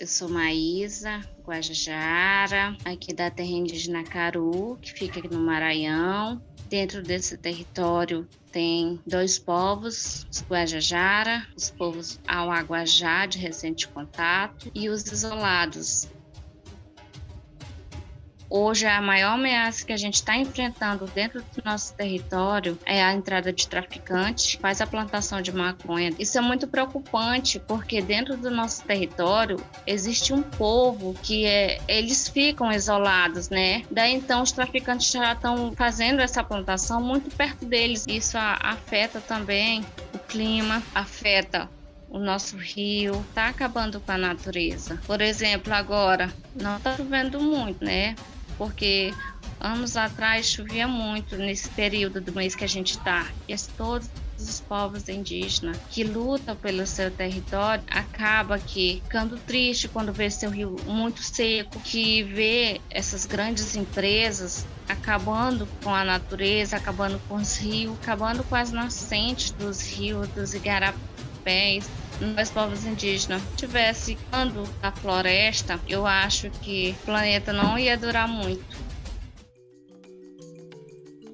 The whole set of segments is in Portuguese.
Eu sou Maísa Guajajara, aqui da terra indígena Caru, que fica aqui no Maranhão. Dentro desse território tem dois povos, os Guajajara, os povos Auaguajá, de recente contato, e os isolados. Hoje, a maior ameaça que a gente está enfrentando dentro do nosso território é a entrada de traficantes, faz a plantação de maconha. Isso é muito preocupante, porque dentro do nosso território existe um povo que eles ficam isolados, né? Daí então os traficantes já estão fazendo essa plantação muito perto deles. Isso afeta também o clima, afeta o nosso rio, está acabando com a natureza. Por exemplo, agora não está chovendo muito, né? Porque anos atrás chovia muito nesse período do mês que a gente está. E todos os povos indígenas que lutam pelo seu território acaba que ficando triste quando vê seu rio muito seco, que vê essas grandes empresas acabando com a natureza, acabando com os rios, acabando com as nascentes dos rios, dos igarapés. Nós, povos indígenas, tivesse quando a floresta, eu acho que o planeta não ia durar muito.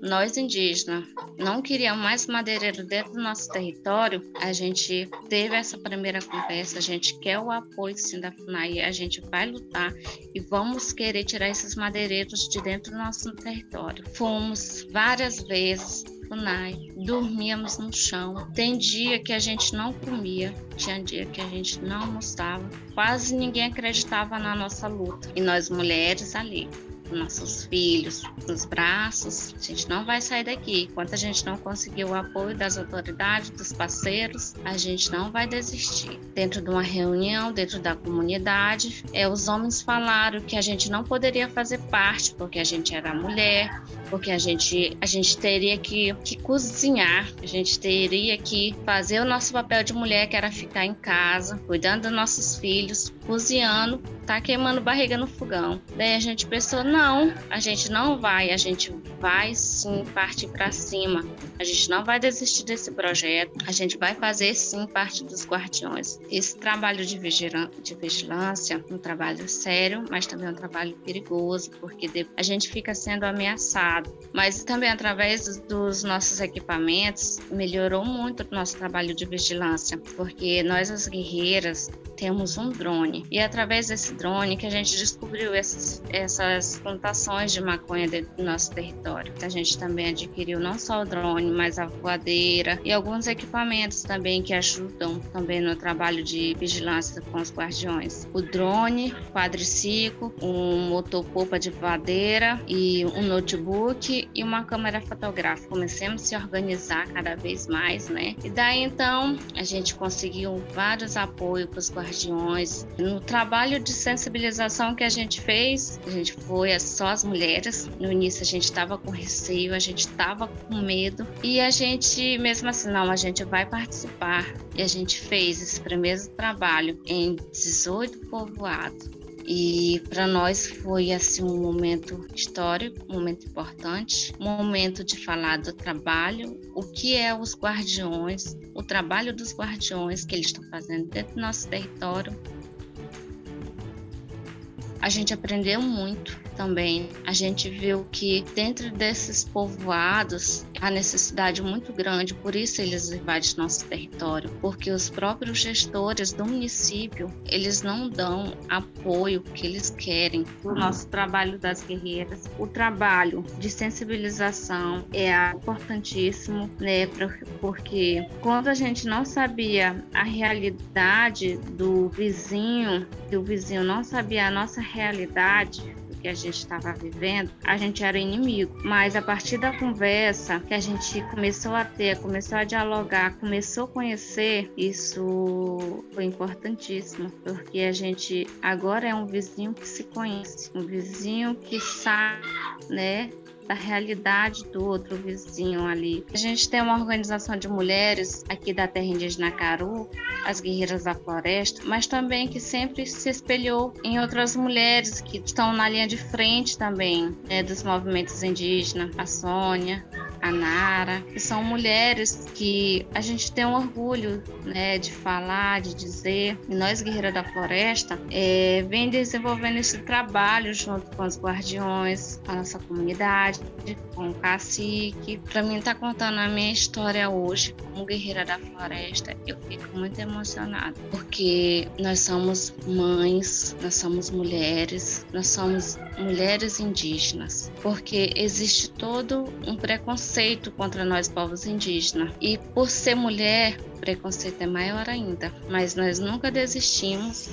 Nós, indígenas, não queríamos mais madeireiro dentro do nosso território. A gente teve essa primeira conversa, a gente quer o apoio sim da FUNAI, a gente vai lutar e vamos querer tirar esses madeireiros de dentro do nosso território. Fomos várias vezes FUNAI, dormíamos no chão. Tem dia que a gente não comia, tinha dia que a gente não almoçava. Quase ninguém acreditava na nossa luta. E nós mulheres ali, nossos filhos nos braços, a gente não vai sair daqui. Enquanto a gente não conseguir o apoio das autoridades, dos parceiros, a gente não vai desistir. Dentro de uma reunião, dentro da comunidade, os homens falaram que a gente não poderia fazer parte, porque a gente era mulher, porque a gente teria que cozinhar, a gente teria que fazer o nosso papel de mulher, que era ficar em casa, cuidando dos nossos filhos, cozinhando, tá queimando barriga no fogão. Daí a gente pensou, não, a gente não vai, a gente vai sim partir para cima. A gente não vai desistir desse projeto, a gente vai fazer sim parte dos guardiões. Esse trabalho de vigilância é um trabalho sério, mas também é um trabalho perigoso, porque a gente fica sendo ameaçado. Mas também através dos nossos equipamentos, melhorou muito o nosso trabalho de vigilância, porque nós, as guerreiras, temos um drone. E é através desse drone que a gente descobriu essas plantações de maconha dentro do nosso território. A gente também adquiriu não só o drone, mas a voadeira e alguns equipamentos também que ajudam também no trabalho de vigilância com os guardiões. O drone, quadriciclo, um motor-popa de voadeira e um notebook e uma câmera fotográfica. Comecemos a se organizar cada vez mais, né? E daí então a gente conseguiu vários apoios para os guardiões. No trabalho de sensibilização que a gente fez, a gente foi só as mulheres. No início a gente estava com receio, a gente estava com medo e a gente mesmo assim, não, a gente vai participar. E a gente fez esse primeiro trabalho em 18 povoados. E para nós foi assim um momento histórico, um momento importante, um momento de falar do trabalho, o que é os guardiões, o trabalho dos guardiões que eles estão fazendo dentro do nosso território. A gente aprendeu muito também. A gente viu que dentro desses povoados há necessidade muito grande, por isso eles invadem nosso território, porque os próprios gestores do município, eles não dão apoio que eles querem. O nosso trabalho das guerreiras, o trabalho de sensibilização é importantíssimo, né? Porque quando a gente não sabia a realidade do vizinho, que o vizinho não sabia a nossa realidade, que a gente estava vivendo, a gente era inimigo. Mas a partir da conversa que a gente começou a ter, começou a dialogar, começou a conhecer, isso foi importantíssimo, porque a gente agora é um vizinho que se conhece, um vizinho que sabe, né, da realidade do outro vizinho ali. A gente tem uma organização de mulheres aqui da terra indígena Caru, as Guerreiras da Floresta, mas também que sempre se espelhou em outras mulheres que estão na linha de frente também, né, dos movimentos indígenas, a Sônia, a Nara, que são mulheres que a gente tem um orgulho, né, de falar, de dizer. E nós, Guerreiras da Floresta, vem desenvolvendo esse trabalho junto com os guardiões, com a nossa comunidade, com o cacique. Para mim, estar contando a minha história hoje como Guerreira da Floresta, eu fico muito emocionada, porque nós somos mães, nós somos mulheres indígenas, porque existe todo um preconceito contra nós, povos indígenas, e por ser mulher, o preconceito é maior ainda, mas nós nunca desistimos